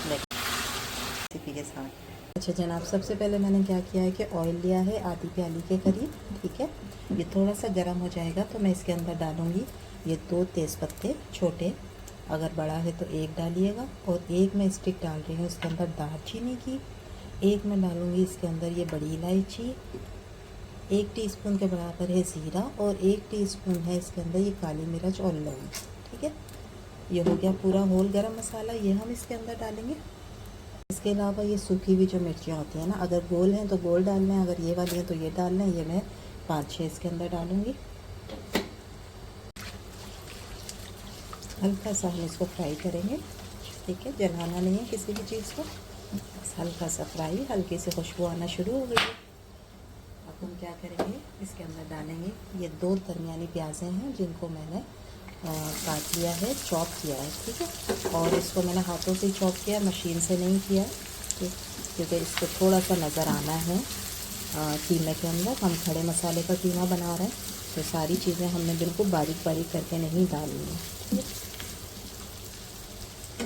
Recipe के साथ। अच्छा जनाब, सबसे पहले मैंने क्या किया है कि ऑयल लिया है आधी प्याली के करीब। ठीक है, ये थोड़ा सा गर्म हो जाएगा तो मैं इसके अंदर डालूँगी ये 2 तेज़पत्ते छोटे, अगर बड़ा है तो एक डालिएगा, और एक मैं स्टिक डाल रही हूँ इसके अंदर दालचीनी की। एक मैं डालूँगी इसके अंदर ये बड़ी इलायची, 1 टीस्पून के बराबर है ज़ीरा, और 1 टीस्पून है इसके अंदर ये काली मिर्च और लौंग। ठीक है, ये हो गया पूरा होल गरम मसाला, ये हम इसके अंदर डालेंगे। इसके अलावा ये सूखी हुई जो मिर्चियाँ होती हैं ना, अगर गोल हैं तो गोल डाल लें, अगर ये वाली हैं तो ये डाल लें। ये मैं 5-6 इसके अंदर डालूँगी। हल्का सा हम इसको फ्राई करेंगे। ठीक है, जलाना नहीं है किसी भी चीज़ को, बस हल्का सा फ्राई, हल्की से खुशबू आना शुरू हो गई है। अब हम क्या करेंगे, इसके अंदर डालेंगे ये 2 दरमियानी प्याज़ें हैं जिनको मैंने काट लिया है, चॉप किया है। ठीक है, और इसको मैंने हाथों से चॉप किया, मशीन से नहीं किया, क्योंकि इसको थोड़ा सा नज़र आना है कीमे के अंदर। हम खड़े मसाले का कीमा बना रहे हैं, तो सारी चीज़ें हमने बिल्कुल बारीक बारीक करके नहीं डालनी है। ठीक है,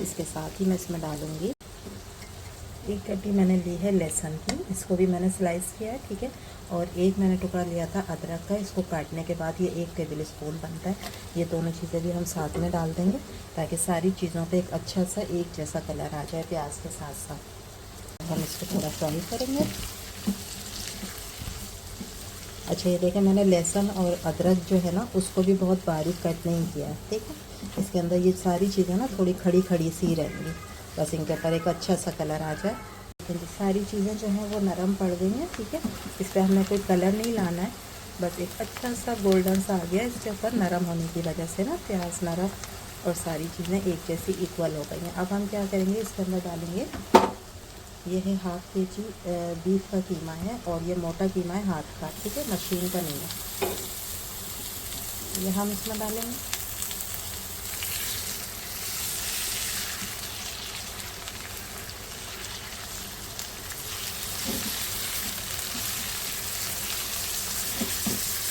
इसके साथ ही मैं इसमें डालूँगी 1 कटी मैंने ली है लहसुन की, इसको भी मैंने स्लाइस किया है। ठीक है, और एक मैंने टुकड़ा लिया था अदरक का, इसको काटने के बाद ये 1 टेबल स्पून बनता है। ये दोनों चीज़ें भी हम साथ में डाल देंगे ताकि सारी चीज़ों पे एक अच्छा सा एक जैसा कलर आ जाए प्याज के साथ साथ। हम इसको थोड़ा फ्राई करेंगे। अच्छा ये देखें, मैंने लहसुन और अदरक जो है ना उसको भी बहुत बारीक कट नहीं किया है। ठीक है, इसके अंदर ये सारी चीज़ें ना थोड़ी खड़ी खड़ी सी रहेंगी, बस इनके ऊपर एक अच्छा सा कलर आ जाए। लेकिन सारी चीज़ें जो हैं वो नरम पड़ गई हैं। ठीक है, इस पर हमें कोई कलर नहीं लाना है, बस एक अच्छा सा गोल्डन सा आ गया इसके ऊपर, नरम होने की वजह से ना प्याज नरम और सारी चीज़ें एक जैसी इक्वल हो गई हैं। अब हम क्या करेंगे, इसके अंदर डालेंगे ये है 1/2 kg बीफ का कीमा है, और ये मोटा कीमा है हाथ का। ठीक है, मशीन का नहीं है। ये हम इसमें डालेंगे।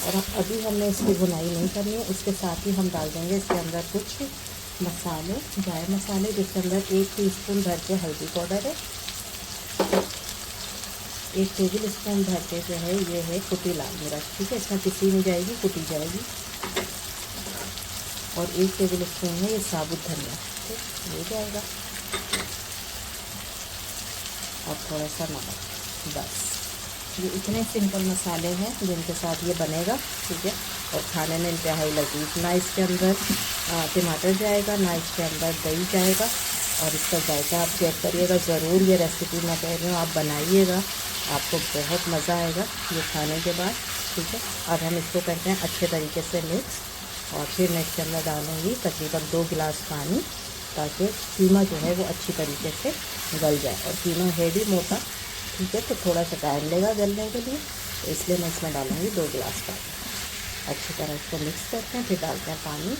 और अभी हमने इसकी भुनाई नहीं करनी है, इसके साथ ही हम डाल देंगे इसके अंदर कुछ मसाले, ड्राई मसाले, जिसके अंदर 1 टीस्पून भर के हल्दी पाउडर है, 1 टेबल स्पून भर के जो है ये है कुटी लाल मिर्च। ठीक है, इसमें पिसी नहीं जाएगी, कुटी जाएगी, और 1 टेबल स्पून है ये साबुत धनिया। ठीक हो जाएगा, और थोड़ा सा नमक, बस ये इतने सिंपल मसाले हैं जिनके साथ ये बनेगा। ठीक है, और खाने में इंतहाई लजीज, ना इसके अंदर टमाटर जाएगा, ना इसके अंदर दही जाएगा, और इसका जायका आप चेक करिएगा ज़रूर। ये रेसिपी मैं कह रही हूँ आप बनाइएगा, आपको बहुत मज़ा आएगा ये खाने के बाद। ठीक है, अब हम इसको करते हैं अच्छे तरीके से मिक्स, और फिर मैं इसके अंदर डालूँगी तकरीबन 2 गिलास पानी, ताकि कीमा जो है वो अच्छी तरीके से गल जाए, और कीमा है भी मोटा। ठीक है, तो थोड़ा सा टाइम लेगा गलने के लिए, तो इसलिए मैं इसमें डालूँगी 2 गिलास पानी। अच्छी तरह इसको मिक्स करते हैं, फिर डालते हैं पानी।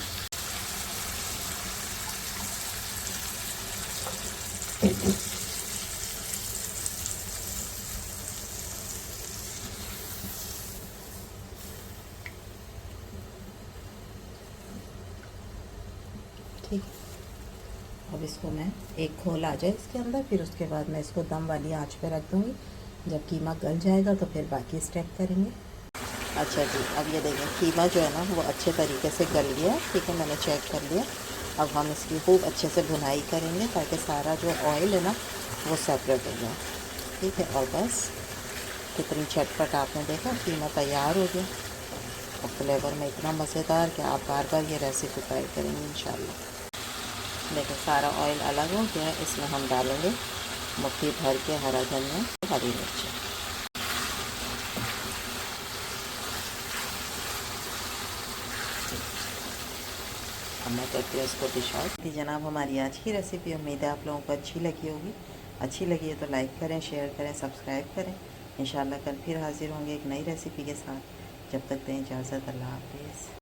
ठीक, अब इसको मैं एक खोल आ जाए इसके अंदर, फिर उसके बाद मैं इसको दम वाली आंच पे रख दूँगी। जब कीमा गल जाएगा तो फिर बाकी स्टेप करेंगे। अच्छा जी, अब ये देखें कीमा जो है ना वो अच्छे तरीके से गल गया। ठीक है, मैंने चेक कर लिया। अब हम इसकी खूब अच्छे से भुनाई करेंगे ताकि सारा जो ऑयल है ना वो सेपरेट हो जाए। ठीक है, और बस कितनी झटपट आपने देखा कीमा तैयार हो गया, और फ्लेवर में इतना मज़ेदार कि आप बार बार ये रेसिपी ट्राई करेंगे इंशाल्लाह। देखिए सारा ऑयल अलग हो गया, इसमें हम डालेंगे मुट्ठी भर के हरा धनिया, हरी मिर्च। अब मैं करती हूँ इसको डिश आउट। जी जनाब, हमारी आज की रेसिपी उम्मीद है आप लोगों को अच्छी लगी होगी। अच्छी लगी है तो लाइक करें, शेयर करें, सब्सक्राइब करें। इंशाल्लाह कल फिर हाजिर होंगे एक नई रेसिपी के साथ। जब तक दें इजाज़त, अल्लाह हाफिज़।